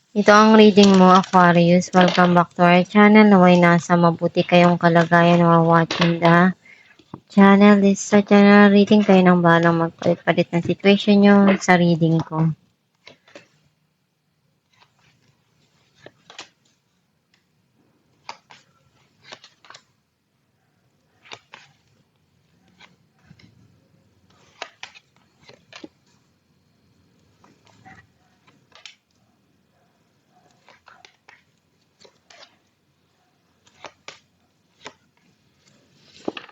Ito ang reading mo, Aquarius. Welcome back to our channel. Naway nasa mabuti kayong kalagayan na watching the channel. This is a general reading. Kayo nang bahalang magpalit-palit ng situation nyo sa reading ko.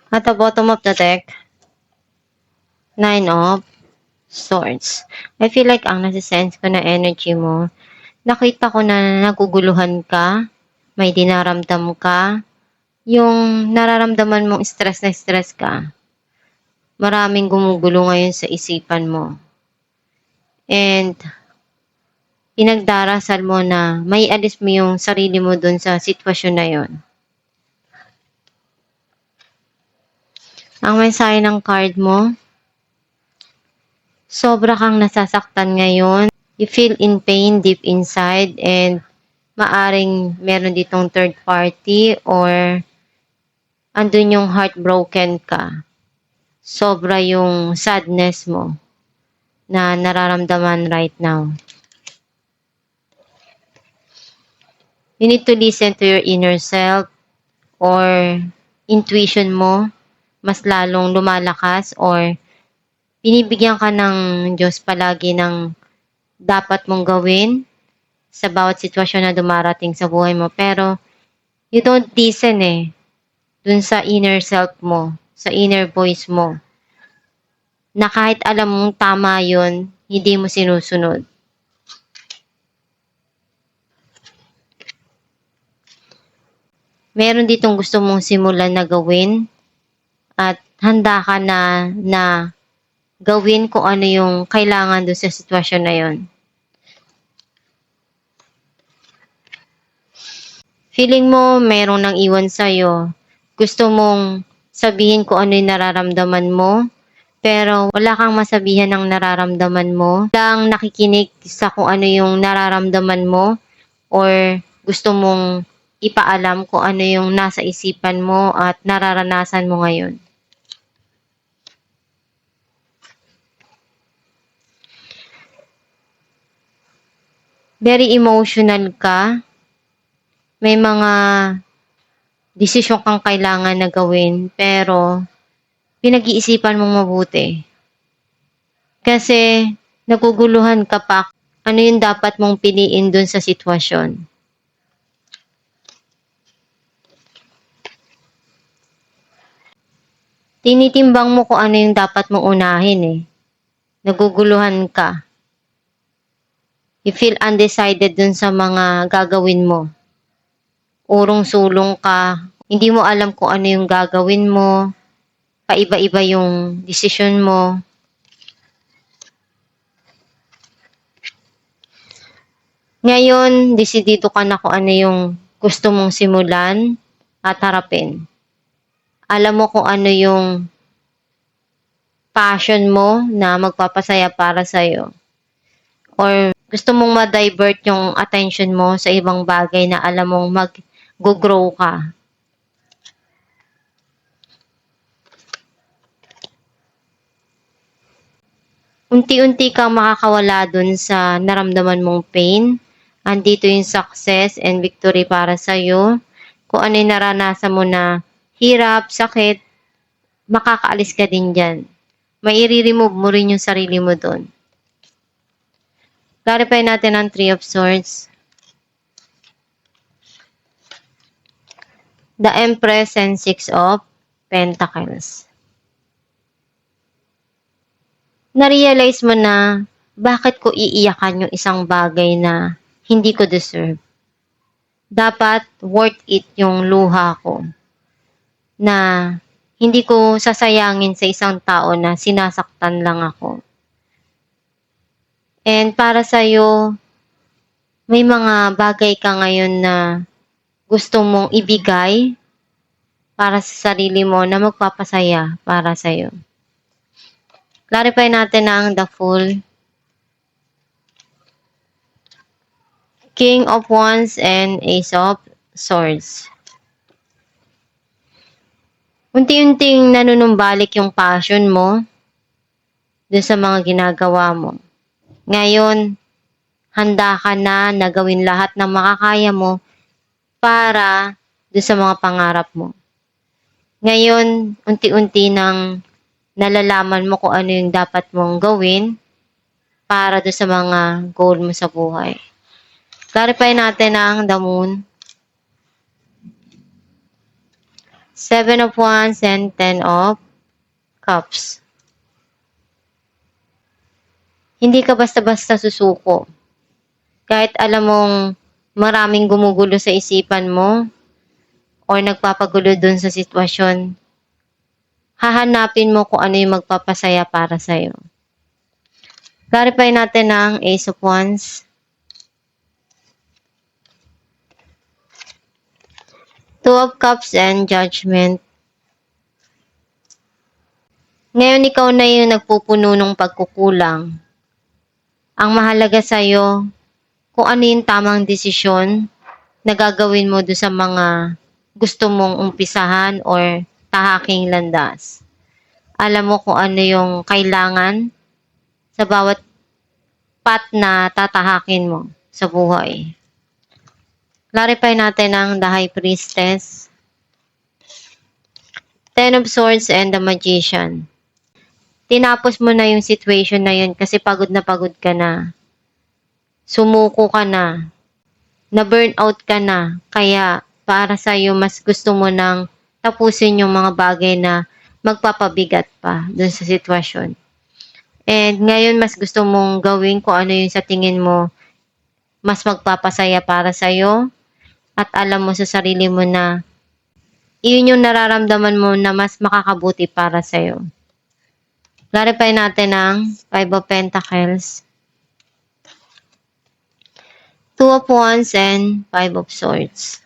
At the bottom of the deck, 9 of Swords. I feel like ang nasisense ko na energy mo, nakita ko na naguguluhan ka, may dinaramdam ka, yung nararamdaman mong stress na stress ka. Maraming gumugulo ngayon sa isipan mo. And pinagdarasal mo na may alis mo yung sarili mo dun sa sitwasyon na yon. Ang mensahe ng card mo, sobra kang nasasaktan ngayon. You feel in pain deep inside and maaring meron ditong third party or andun yung heartbroken ka. Sobra yung sadness mo na nararamdaman right now. You need to listen to your inner self or intuition mo mas lalong lumalakas or binibigyan ka ng Diyos palagi ng dapat mong gawin sa bawat sitwasyon na dumarating sa buhay mo. Pero you don't listen dun sa inner self mo, sa inner voice mo, na kahit alam mong tama yun, hindi mo sinusunod. Meron ditong gusto mong simulan na gawin at handa ka na gawin kung ano yung kailangan doon sa sitwasyon na yon. Feeling mo merong nang iwan sa'yo. Gusto mong sabihin kung ano yung nararamdaman mo, pero wala kang masabihan ng nararamdaman mo. Walang nakikinig sa kung ano yung nararamdaman mo or gusto mong ipaalam kung ano yung nasa isipan mo at nararanasan mo ngayon. Very emotional ka. May mga desisyon kang kailangan na gawin pero pinag-iisipan mong mabuti. Kasi naguguluhan ka pa ano yung dapat mong piliin dun sa sitwasyon. Tinitimbang mo kung ano yung dapat mong unahin Naguguluhan ka. You feel undecided dun sa mga gagawin mo. Urong-sulong ka. Hindi mo alam kung ano yung gagawin mo. Paiba-iba yung desisyon mo. Ngayon, desidido ka na kung ano yung gusto mong simulan at harapin. Alam mo kung ano yung passion mo na magpapasaya para sa'yo. Or gusto mong ma-divert yung attention mo sa ibang bagay na alam mong mag-grow ka. Unti-unti kang makakawala dun sa naramdaman mong pain. Andito yung success and victory para sa'yo. Kung ano yung naranasan mo na hirap, sakit, makakaalis ka din dyan. Mai-remove mo rin yung sarili mo dun. Clarify natin ang 3 of Swords. The Empress and 6 of Pentacles. Na-realize mo na bakit ko iiyakan yung isang bagay na hindi ko deserve. Dapat worth it yung luha ko na hindi ko sasayangin sa isang tao na sinasaktan lang ako. And para sa'yo, may mga bagay ka ngayon na gusto mong ibigay para sa sarili mo na magpapasaya para sa'yo. Clarify natin ang the Fool. King of Wands and Ace of Swords. Unti-unting nanunumbalik yung passion mo dun sa mga ginagawa mo. Ngayon, handa ka na gawin lahat ng makakaya mo para dun sa mga pangarap mo. Ngayon, unti-unti nang nalalaman mo kung ano yung dapat mong gawin para dun sa mga goal mo sa buhay. Clarify natin ang the Moon. 7 of Wands and 10 of Cups. Hindi ka basta-basta susuko. Kahit alam mong maraming gumugulo sa isipan mo or nagpapagulo dun sa sitwasyon, hahanapin mo kung ano yung magpapasaya para sa'yo. Clarify natin ang Ace of Wands. Two of Cups and Judgment. Ngayon ikaw na yung nagpupuno ng pagkukulang. Ang mahalaga sa'yo, kung ano yung tamang desisyon na gagawin mo doon sa mga gusto mong umpisahan or tahaking landas. Alam mo kung ano yung kailangan sa bawat path na tatahakin mo sa buhay. Clarify natin ang the High Priestess, 10 of Swords and the Magician. Tinapos mo na yung situation na yun kasi pagod ka na. Sumuko ka na. Na-burnout ka na. Kaya para sa'yo mas gusto mo nang tapusin yung mga bagay na magpapabigat pa dun sa sitwasyon. And ngayon mas gusto mong gawin kung ano yung sa tingin mo mas magpapasaya para sa'yo. At alam mo sa sarili mo na iyon yung nararamdaman mo na mas makakabuti para sa'yo. Clarify natin ang 5 of Pentacles, 2 of Wands and 5 of Swords.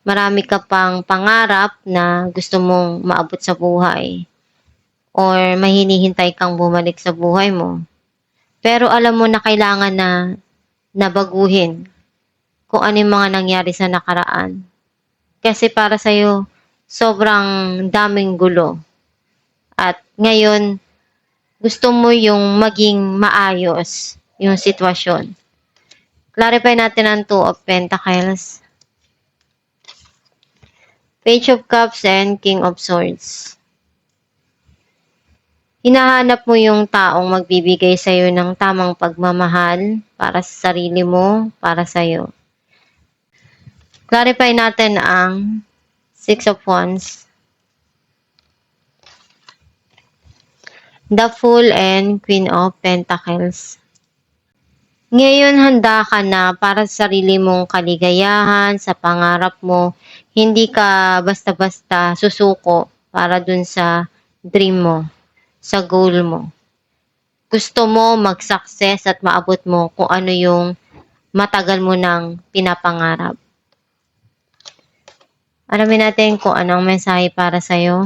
Marami ka pang pangarap na gusto mong maabot sa buhay or may hinihintay kang bumalik sa buhay mo. Pero alam mo na kailangan na nabaguhin kung ano yung mga nangyari sa nakaraan. Kasi para sa'yo, sobrang daming gulo. At ngayon, gusto mo yung maging maayos yung sitwasyon. Clarify natin ang 2 of Pentacles, Page of Cups and King of Swords. Hinahanap mo yung taong magbibigay sa'yo ng tamang pagmamahal para sa sarili mo, para sa'yo. Clarify natin ang 6 of Wands, the Fool and Queen of Pentacles. Ngayon handa ka na para sa sarili mong kaligayahan, sa pangarap mo. Hindi ka basta-basta susuko para dun sa dream mo, sa goal mo. Gusto mo mag-success at maabot mo kung ano yung matagal mo nang pinapangarap. Alamin natin kung anong mensahe para sa'yo.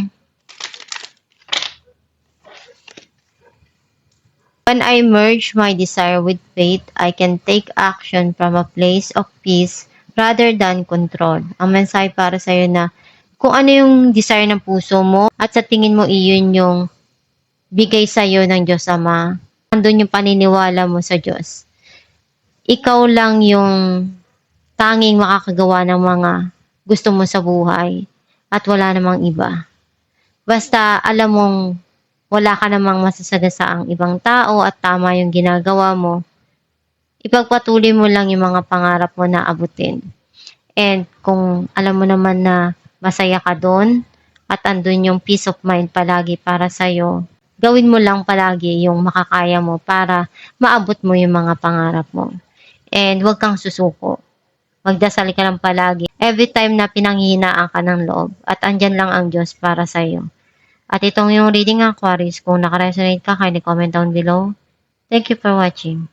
When I merge my desire with faith, I can take action from a place of peace rather than control. Ang mensahe para sa'yo na kung ano yung desire ng puso mo at sa tingin mo iyon yung bigay sa'yo ng Diyos Ama. Andun yung paniniwala mo sa Diyos. Ikaw lang yung tanging makakagawa ng mga gusto mo sa buhay at wala namang iba. Basta alam mong wala ka namang masasagasaang ibang tao at tama yung ginagawa mo, ipagpatuloy mo lang yung mga pangarap mo na abutin. And kung alam mo naman na masaya ka doon at andun yung peace of mind palagi para sa'yo, gawin mo lang palagi yung makakaya mo para maabot mo yung mga pangarap mo. And huwag kang susuko. Magdasal ka lang palagi. Every time na pinanghihinaan ka ng loob at andyan lang ang Diyos para sa'yo. At itong yung reading Aquarius, kung nakaresonate ka, kindly comment down below. Thank you for watching.